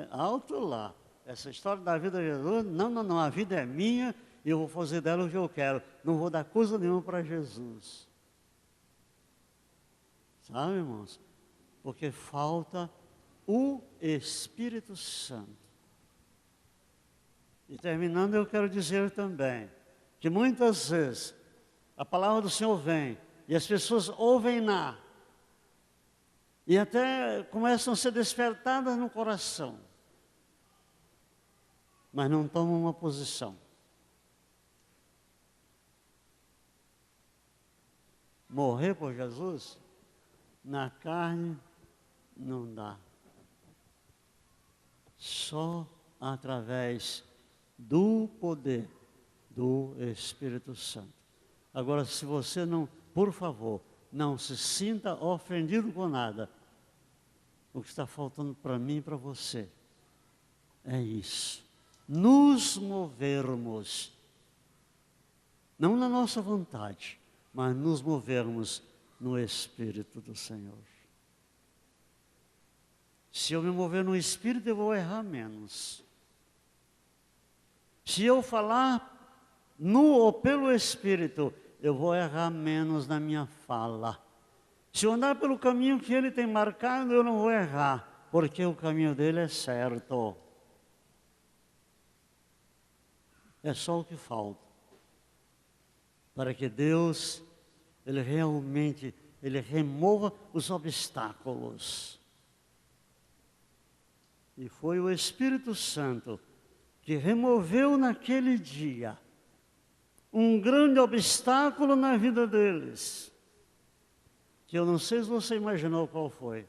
S1: alto lá. Essa história da vida a Jesus, não, a vida é minha e eu vou fazer dela o que eu quero. Não vou dar coisa nenhuma para Jesus. Sabe, irmãos? Porque falta o Espírito Santo. E terminando, eu quero dizer também que muitas vezes a palavra do Senhor vem e as pessoas ouvem-na e até começam a ser despertadas no coração, mas não tomam uma posição. Morrer por Jesus, na carne, não dá. Só através do poder do Espírito Santo. Agora, se você não, por favor, não se sinta ofendido com nada, o que está faltando para mim e para você é isso. Nos movermos, não na nossa vontade, mas nos movermos no Espírito do Senhor. Se eu me mover no Espírito, eu vou errar menos. Se eu falar no ou pelo Espírito, eu vou errar menos na minha fala. Se eu andar pelo caminho que Ele tem marcado, eu não vou errar, porque o caminho dele é certo. É só o que falta para que Deus, Ele realmente, Ele remova os obstáculos. E foi o Espírito Santo que removeu naquele dia um grande obstáculo na vida deles, que eu não sei se você imaginou qual foi.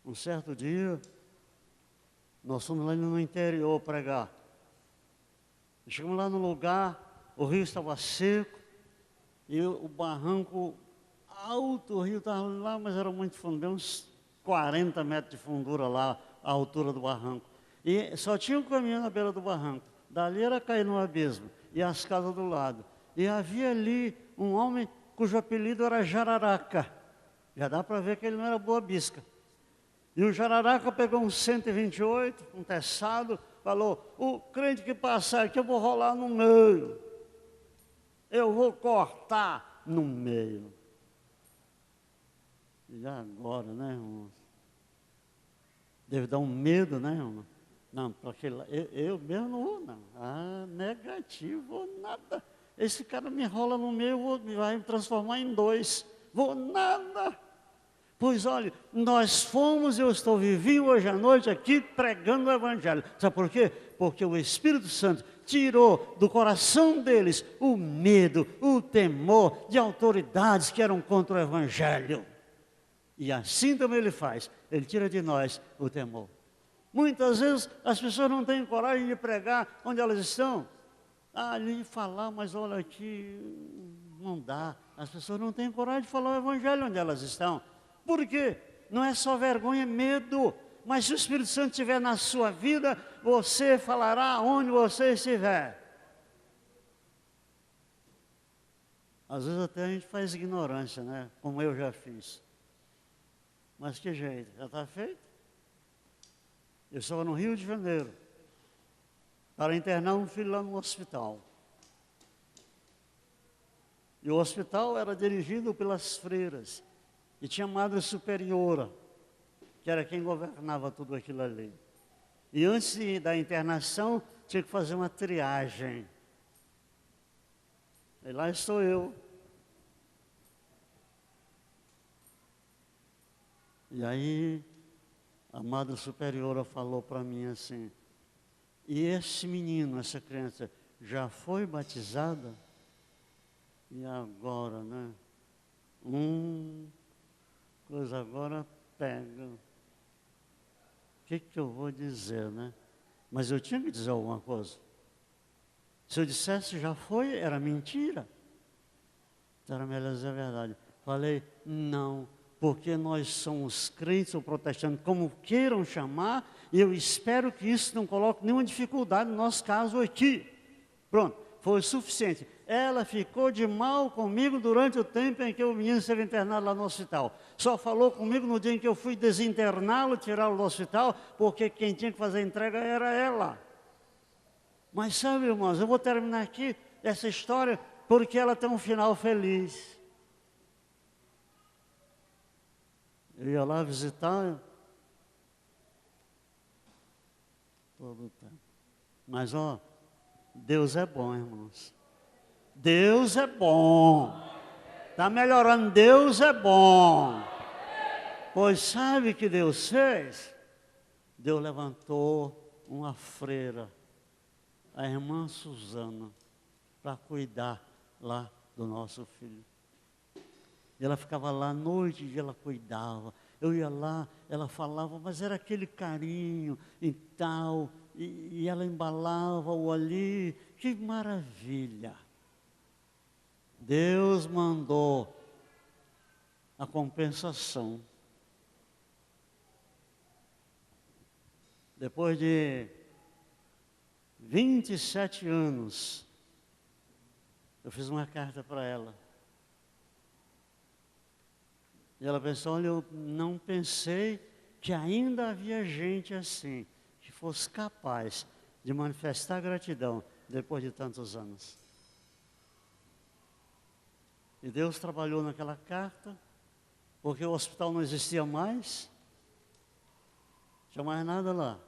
S1: Um certo dia, nós fomos lá no interior pregar. Chegamos lá no lugar, o rio estava seco, e o barranco alto, o rio estava lá, mas era muito fundo, deu uns 40 metros de fundura lá, a altura do barranco. E só tinha um caminho na beira do barranco. Dali era cair no abismo, e as casas do lado. E havia ali um homem cujo apelido era Jararaca. Já dá para ver que ele não era boa bisca. E o Jararaca pegou um 128, um teçado, falou: o crente que passar aqui eu vou rolar no meio. Eu vou cortar no meio. E agora, né, irmão? Deve dar um medo, né, irmão? Não, porque eu mesmo não vou, não. Ah, negativo, nada. Esse cara me rola no meio, vai me transformar em dois. Vou nada. Pois olha, nós fomos, eu estou vivinho hoje à noite aqui pregando o Evangelho. Sabe por quê? Porque o Espírito Santo tirou do coração deles o medo, o temor de autoridades que eram contra o Evangelho. E assim também Ele faz, Ele tira de nós o temor. Muitas vezes as pessoas não têm coragem de pregar onde elas estão. Ali falar, mas olha aqui, não dá. As pessoas não têm coragem de falar o Evangelho onde elas estão. Por quê? Não é só vergonha, é medo. Mas se o Espírito Santo estiver na sua vida, você falará onde você estiver. Às vezes até a gente faz ignorância, né? Como eu já fiz. Mas que jeito, já está feito? Eu estava no Rio de Janeiro para internar um filho lá no hospital. E o hospital era dirigido pelas freiras. E tinha madre superiora, que era quem governava tudo aquilo ali. E antes da internação, tinha que fazer uma triagem. E lá estou eu. E aí, a madre superiora falou para mim assim: e esse menino, essa criança, já foi batizada? E agora, né? Coisa agora pega. O que eu vou dizer, né? Mas eu tinha que dizer alguma coisa. Se eu dissesse já foi, era mentira. Então era melhor dizer a verdade. Falei, não, porque nós somos crentes ou protestantes, como queiram chamar, e eu espero que isso não coloque nenhuma dificuldade no nosso caso aqui. Pronto, foi o suficiente. Ela ficou de mal comigo durante o tempo em que o menino esteve internado lá no hospital. Só falou comigo no dia em que eu fui desinterná-lo, tirá-lo do hospital, porque quem tinha que fazer a entrega era ela. Mas sabe, irmãos, eu vou terminar aqui essa história porque ela tem um final feliz. Eu ia lá visitar todo o tempo. Mas, ó, Deus é bom, irmãos. Deus é bom. Está melhorando, Deus é bom. Pois sabe o que Deus fez? Deus levantou uma freira, a irmã Suzana, para cuidar lá do nosso filho. E ela ficava lá, noite e dia ela cuidava. Eu ia lá, ela falava, mas era aquele carinho e tal. E ela embalava-o ali. Que maravilha! Deus mandou a compensação. Depois de 27 anos, eu fiz uma carta para ela. E ela pensou, olha, eu não pensei que ainda havia gente assim, que fosse capaz de manifestar gratidão depois de tantos anos. E Deus trabalhou naquela carta, porque o hospital não existia mais, não tinha mais nada lá.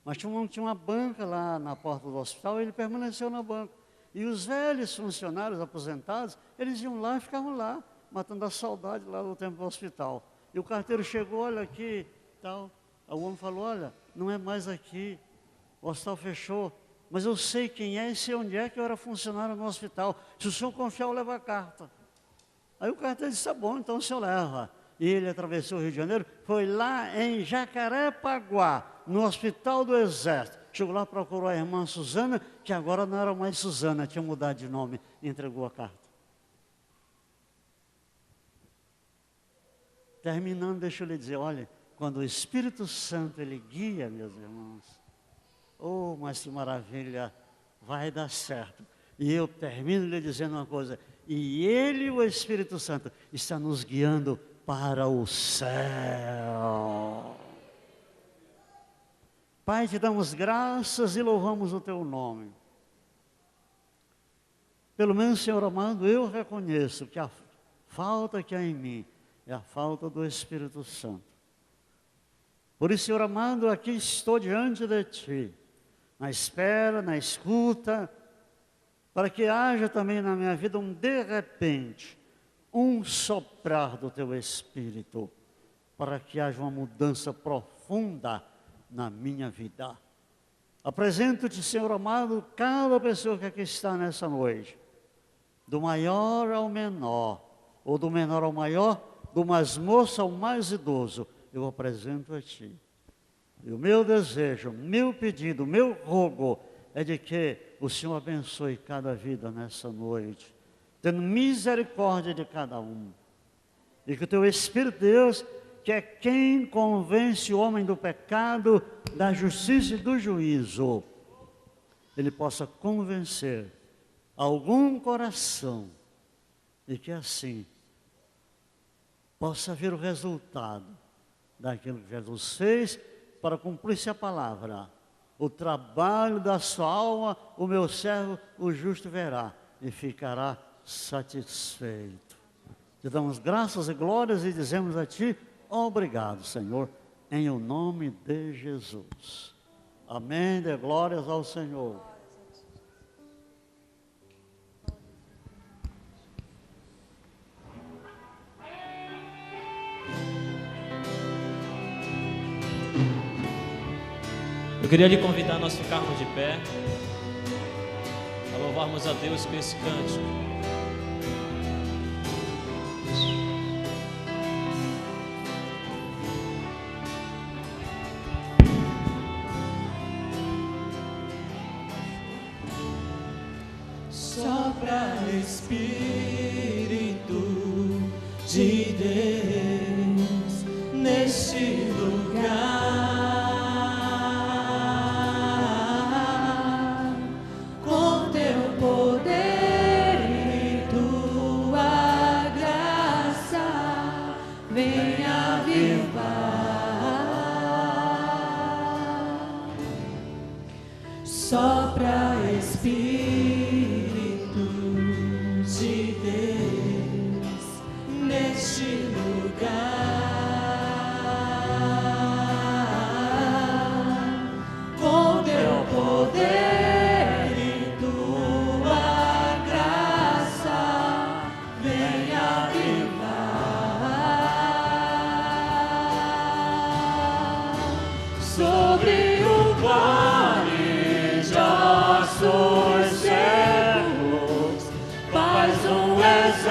S1: Mas tinha uma banca lá na porta do hospital, e ele permaneceu na banca. E os velhos funcionários aposentados, eles iam lá e ficavam lá, matando a saudade lá do tempo do hospital. E o carteiro chegou, olha aqui, tal. O homem falou, olha, não é mais aqui, o hospital fechou. Mas eu sei quem é e sei onde é que eu era funcionário no hospital. Se o senhor confiar, eu levo a carta. Aí o carteiro disse, tá bom, então o senhor leva. E ele atravessou o Rio de Janeiro, foi lá em Jacarepaguá, no Hospital do Exército. Chegou lá, procurou a irmã Suzana, que agora não era mais Suzana, tinha mudado de nome, e entregou a carta. Terminando, deixa eu lhe dizer, olha, quando o Espírito Santo, ele guia, meus irmãos, oh, mas que maravilha, vai dar certo. E eu termino lhe dizendo uma coisa, e ele, o Espírito Santo, está nos guiando para o céu. Pai, te damos graças e louvamos o teu nome. Pelo menos, Senhor amado, eu reconheço que a falta que há em mim é a falta do Espírito Santo. Por isso, Senhor amado, aqui estou diante de Ti, na espera, na escuta, para que haja também na minha vida um de repente, um soprar do Teu Espírito, para que haja uma mudança profunda na minha vida. Apresento-te, Senhor amado, cada pessoa que aqui está nessa noite, do maior ao menor, ou do menor ao maior, do mais moço ao mais idoso, eu apresento a Ti. E o meu desejo, meu pedido, meu rogo é de que o Senhor abençoe cada vida nessa noite, tendo misericórdia de cada um. E que o Teu Espírito, Deus, que é quem convence o homem do pecado, da justiça e do juízo, ele possa convencer algum coração e que assim possa ver o resultado daquilo que Jesus fez para cumprir-se a palavra. O trabalho da sua alma, o meu servo, o justo verá e ficará satisfeito. Te damos graças e glórias e dizemos a Ti, obrigado, Senhor, em o nome de Jesus. Amém, dê glórias ao Senhor.
S2: Eu queria lhe convidar a nós ficarmos de pé, a louvarmos a Deus com esse cântico. Sopra Espírito de Deus neste lugar, com teu poder e tua graça, venha avivar. Sopra Espírito de Deus neste lugar, com teu poder e tua graça, venha avivar. Sobre o vale de ossos secos, faz um exército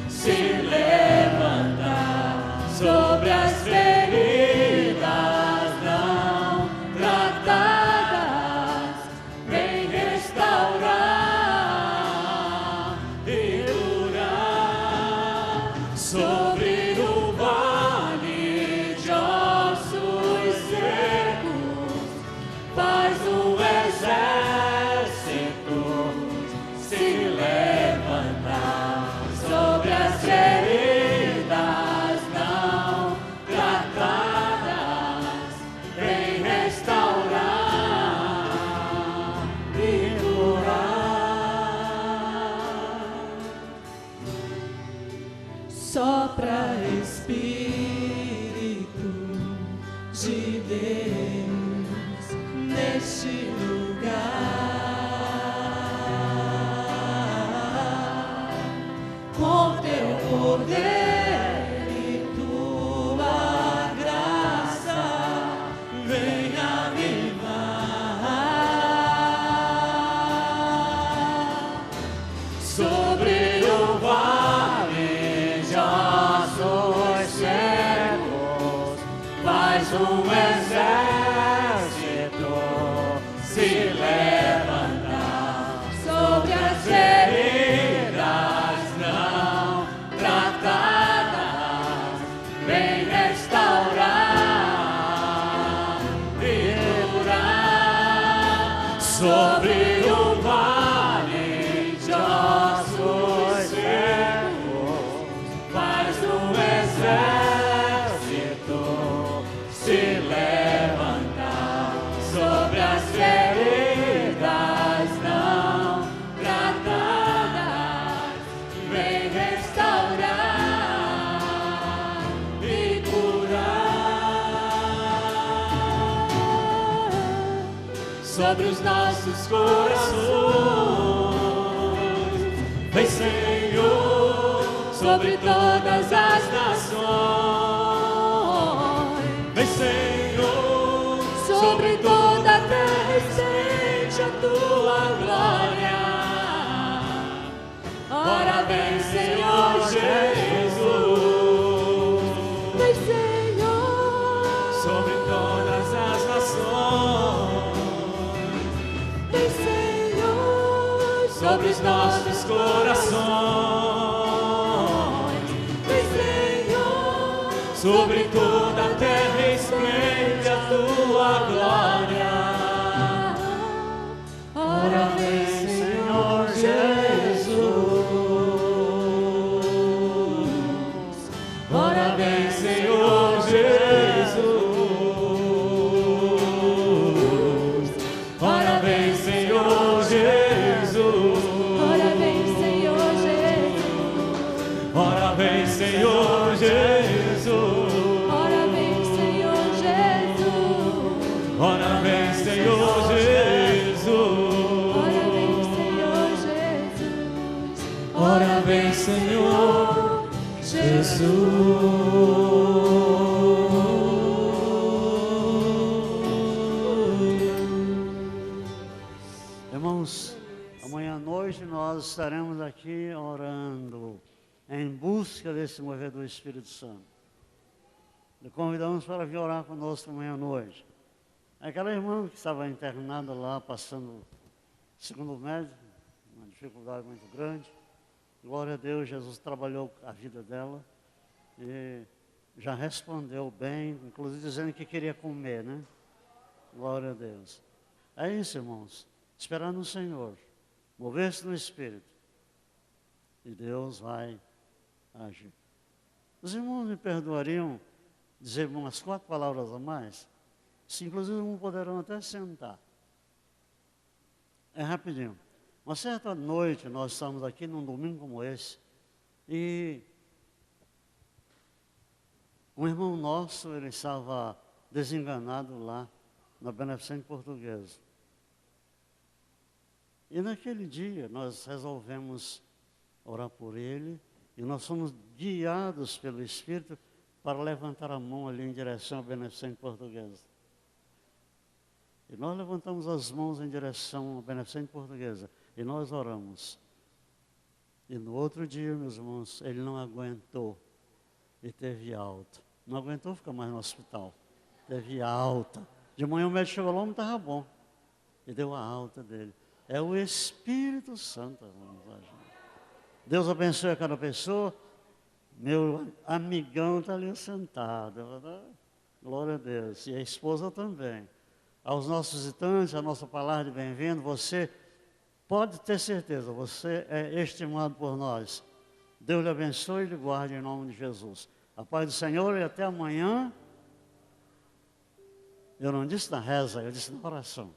S2: se levantar sobre as feridas não tratadas, vem restaurar e curar. Sobre o vale de ossos secos, faz um exército se levantar sobre as feridas não tratadas, vem restaurar e curar. Sopra Espírito de Deus neste lugar, com teu poder e tua graça, venha avivar. Sobre o vale de ossos secos, faz um exército se levantar sobre as feridas não tratadas, vem restaurar e curar. Sobre o vale de ossos secos, faz um exército se levantar sobre as feridas não tratadas, vem restaurar e curar. Sobre os nossos corações, vem Senhor, sobre todas as nações, vem Senhor, sobre toda a terra estende a tua glória. Ora vem Senhor Jesus, vem Senhor, sobre todas as nações, vem Senhor, sobre os nossos corações, vem Senhor, sobre toda a terra esplende a tua glória. Ora vem Senhor Jesus, ora vem Senhor Jesus, ora vem Senhor Jesus, ora vem Senhor Jesus, ora vem Senhor Jesus, ora vem Senhor Jesus, ora vem Senhor Jesus, ora vem Senhor Jesus.
S1: Irmãos, amanhã à noite nós estaremos aqui orando em busca desse mover do Espírito Santo. Lhe convidamos para vir orar conosco amanhã à noite. Aquela irmã que estava internada lá, passando segundo o médico, uma dificuldade muito grande. Glória a Deus, Jesus trabalhou a vida dela e já respondeu bem, inclusive dizendo que queria comer, né? Glória a Deus. É isso, irmãos. Esperar no Senhor, mover-se no Espírito, e Deus vai agir. Os irmãos me perdoariam dizer umas 4 palavras a mais? Se inclusive não poderão até sentar. É rapidinho. Uma certa noite, nós estamos aqui num domingo como esse, e um irmão nosso, ele estava desenganado lá na Beneficente Portuguesa. E naquele dia nós resolvemos orar por ele, e nós fomos guiados pelo Espírito para levantar a mão ali em direção à Beneficente Portuguesa. E nós levantamos as mãos em direção à Beneficente Portuguesa, e nós oramos. E no outro dia, meus irmãos, ele não aguentou e teve alta. Não aguentou ficar mais no hospital. Teve alta. De manhã o médico chegou lá, não estava bom. E deu a alta dele. É o Espírito Santo, irmãos. Deus abençoe a cada pessoa. Meu amigão está ali sentado. Glória a Deus. E a esposa também. Aos nossos visitantes, a nossa palavra de bem-vindo, você pode ter certeza, você é estimado por nós. Deus lhe abençoe e lhe guarde em nome de Jesus. A paz do Senhor e até amanhã. Eu não disse na reza, eu disse na oração.